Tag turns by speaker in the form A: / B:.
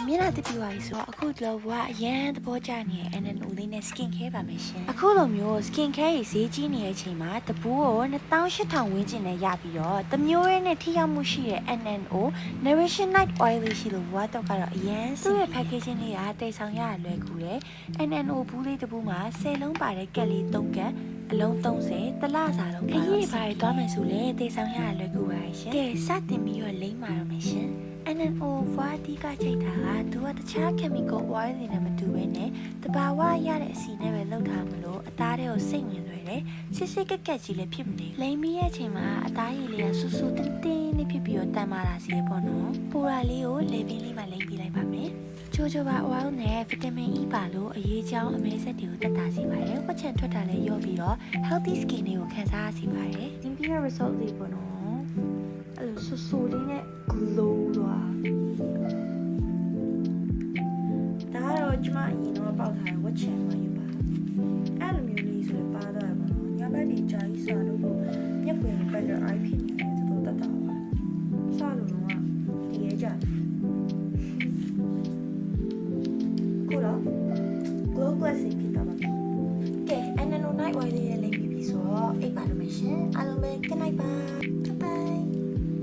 A: မျက်နှာတစ်ပြူပါပြီဆိုတော့အခုတော့ကအရန်သဘောကျနေရဲ့ NNO လေးနဲ့ skin care ပါမယ်ရှင်အခုလိုမျိုး skin care ရေးဈေးကြီးနေတဲ့အချိန်မှာတပူးကို28,000ဝန်းကျင်နဲ့ရပြီးတော့တမျိုးရဲနဲ့ထိရောက်မှုရှိတဲ့ NNO Nourishing Night Oil လေးရှိလို့ဘွားတော့ကတော့အရန်သူ့ရဲ့ packaging လေးကတိတ်ဆောင်ရလွယ်ကူတယ် NNO ဘူးလေးတပူးမှာ10လုံးပါတဲ့ကက်လေး3ကက်အလုံး30တလစာလုံးပါတော့ခရီးပါရသွားမယ်ဆိုလေတိတ်ဆောင်ရလွယ်ကူပါရှင်ကဲစတင်ပြီးတော့လိမ့်ပါတော့မယ်ရှင် NNO ဘွားဒီကချိတ်တာကသူကတခြား chemical oil တွေနဲ့မတူဘဲနဲ့တဘာဝရတဲ့အစီနဲ့ပဲလုပ်ထားမလို့အသားတွေကိုစိတ်ဝင်လွယ်တယ်စစ်စစ်ကက်ကက်ကြီးလည်းဖြစ်မနေလိမ့်ပြီးရဲ့အချိန်မှာအသားရည်လေးကဆူဆူတင်းတင်းလေးဖြစ်ပြီးတော့တန်မာလာစီရပေါ့နော်ပူရာလေးကိုလေပင်လေးမှလိမ့်ပြီးလိုက်ပါမယ်ချိုချိုပါ oil နဲ့ဗီတာမင် E ပါလို့အရေးကြောင်းအမဲဆက်တွေကိုတက်တာစီပါတယ်ဝက်ချန်ထွက်တာလည်းရော့ပြီးတော့ healthy skin တွေကိုခံစားရစီပါတယ်ဒီပြီးရဲ့ result လေးပေါ့နော်အဲ့လိုဆူဆူလေးနဲ့ glow တော့ဒါကတော့ကျမအရင်တော့ပေါက်ထားတဲ့ဝက်ချန်မှယူပါအဲ့လိုမျိုးလေးဆိုပါတော့ပါတော့ညဘက်ဒီကြာကြီးစားလို့မျက်ပွင့်ပတ်တဲ့ eye ဖြစ်နေတယ်တော်တော်တတ်တာပါစားလို့တော့ဒီရဲကြတယ်ကိုတော့ glow classic ဖြစ်တော့ပါကဲ NNO night oil လေးရဲ့လိမ့်ပြီးဆိုတော့အိပ်ပါလို့မရှင်အားလုံးပဲ good night ပါ